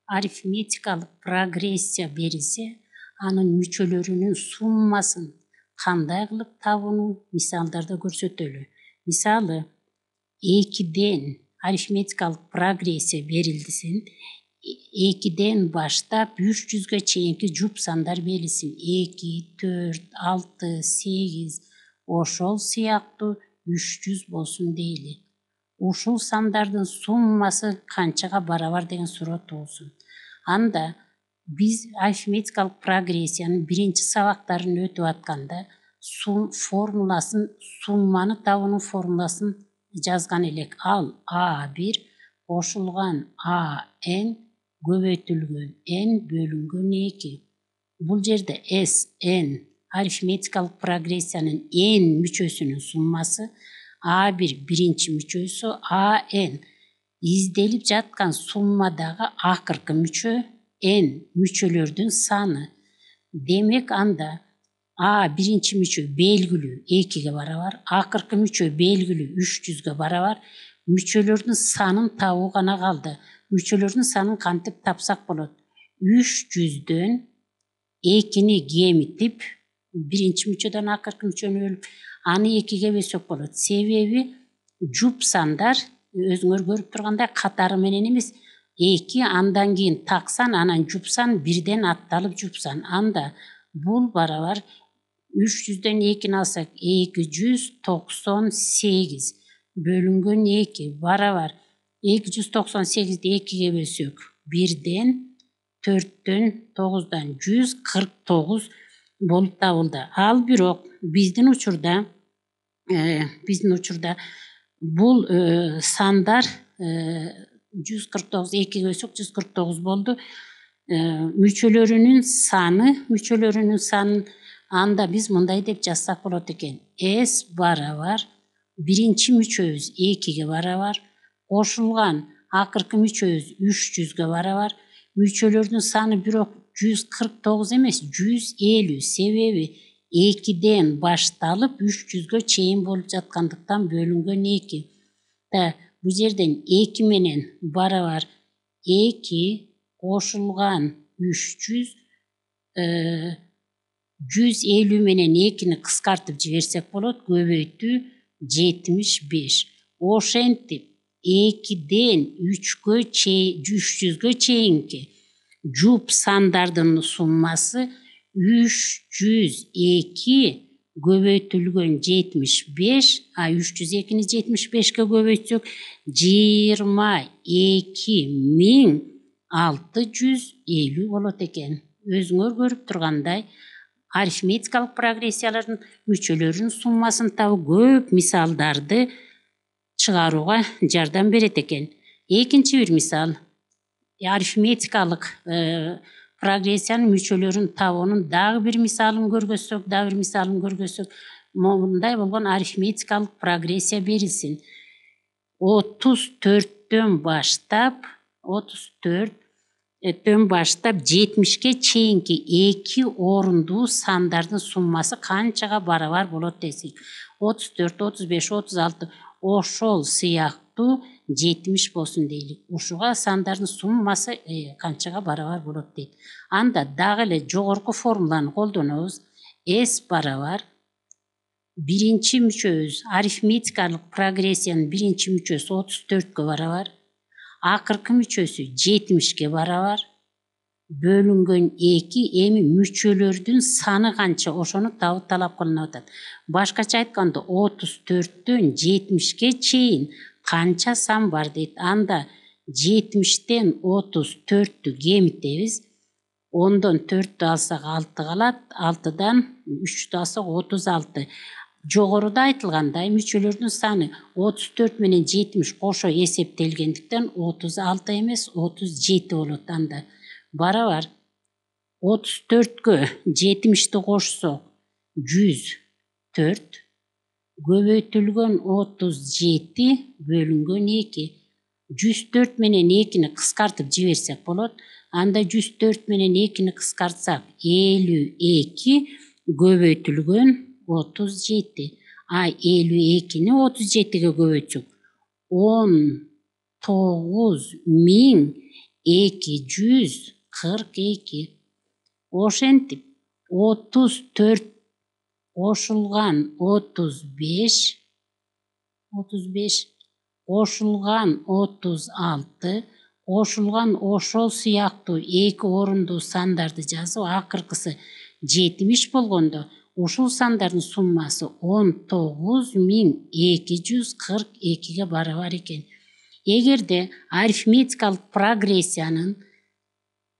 арифметикалык прогрессия берилсе, анын мүчөлөрүнүн суммасын кандай кылып табууну мисалдарда көрсөтөлү. Мисалы, 2ден арифметикалык прогрессия берилсин, 2ден баштап 300гө чейинки жуп сандар берилсин. 2, 4, 6, 8, ошол сыяктуу 300 болсун дейли. Ушул сандардын суммасы канчага барабар деген суроо туулсун. Анда биз арифметикалык прогрессиянын биринчи сабактарын өтүп атканда формуласын, сумманы табуунун формуласын жазган элек. Ал А1 кошулган АN көбөйтүлгөн N бөлүнгөн 2. Бул жерде SN арифметикалык прогрессиянын N мүчөсүнүн суммасы, A1 биринчи мүчөсү, AN изделип жаткан суммадагы акыркы мүчө, N мүчөлөрдүн саны. Демек анда А биринчи мүчө белгилүү 2ге барабар, акыркы мүчө белгилүү 300гө барабар. Мүчөлөрдүн санын табуу гана калды. Мүчөлөрдүн санын кантип тапсак болот? 300дөн 2-ни кемитип, биринчи мүчөдөн акыркы мүчөнү бөлүп, аны 2ге бөлсөк болот. Себеби жуп сандар өзүңөр көрүп тургандай катары менен эмес, 2 андан кийин таксан, анан жупсан, бирден атталып жупсан. Анда бул барабар 300дөн 2-ни алсак 298 бөлүнгөн 2 барабар 298-ди 2ге бөлсөк 1ден, 4дөн, 9дан 149 болуп табылды. Ал бирок биздин учурда бул сандар 149, 2ге бөлсөк 149 болду. Мүчөлөрүнүн санын анда биз мындай деп жазсак болот экен. S барабар биринчи мүчөбүз 2ге барабар, кошулган акыркы мүчөбүз 300гө барабар. Мүчөлөрдүн саны бирок 149 эмес, 150. Себеби 2ден башталып 300гө чейин болуп жаткандыктан бөлүнгөн 2. Бул жерден 2 менен барабар 2 кошулган 300, 150 менен 2-ни кыскартып жиберсек болот, көбөйтүү 75. Ошентип 2ден 300гө чейинки жуп сандардын суммасы 302 көбөйтүлгөн 75, 302-ни 75ке көбөйтсөк 22650 болот экен. Өзүңөр көрүп тургандай, арифметикалык прогрессиялардын мүчөлөрүнүн суммасын табуу көп мисалдарды чыгарууга жардам берет экен. Экинчи бир мисал, арифметикалык прогрессиянын мүчөлөрүн табуунун дагы бир мисалын көргөзсөк, мындай болгон арифметикалык прогрессия берилсин. 34дөн баштап 70ке чейинки 2 орундуу сандардын суммасы канчага барабар болот десек. 34, 35, 36 ошол сыяктуу 70 болсун дейли. Ушуга сандардын суммасы канчага барабар болот дейт. Анда дагы эле жогорку формуланы колдонобуз. S барабар биринчи мүчөбүз, арифметикалык прогрессиянын биринчи мүчөсү 34гө барабар, акыркы мүчөсү 70ке барабар, бөлүнгөн 2, эми мүчөлөрдүн саны канча, ошону табуу талап кылынып атат. Башкача айтканда 34дөн 70ке чейин канча сан бар дейт. Анда 70тен 34-тү кемитебиз. 10дон 4-тү алсак 6 калат, 6дан 3-тү алсак 36. Жогоруда айтылгандай мүчөлөрдүн саны 34 менен 70 кошо эсептелгендиктен 36 эмес 37 болот. Анда барабар 34гө 70ти кошсок 104 көбөйтүлгөн 37 бөлүнгөн 2. 104 менен 2-ни кыскартып жиберсек болот. Анда 104 менен 2-ни кыскартсак 52 көбөйтүлгөн 37. 52-ни 37ге көбөйтсөк 19000 242. Ошентип 34 кошулган 35 кошулган 36 кошулган ошол сыяктуу эки орундуу сандарды жазып акыркысы 70 болгондо ушул сандардын суммасы 19242 барабар экен. Эгерде арифметикалык прогрессиянын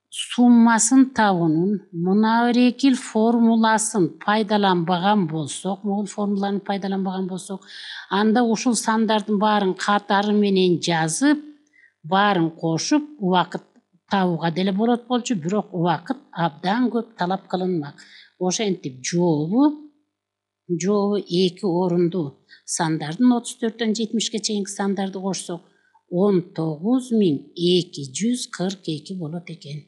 суммасын табуунун Мунаврекил формуласын пайдаланбаган болсок, могул формуланы пайдаланбаган болсок, анда ушул сандардын баарын катары менен жазып, баарын кошуп, убакыт табууга деле болот болчу, бирок убакыт абдан көп талап кылынмак. Ошентип жообу эки орундуу сандардын 34-төн 70-ке чейинки сандарды кошсок 19242 болот экен.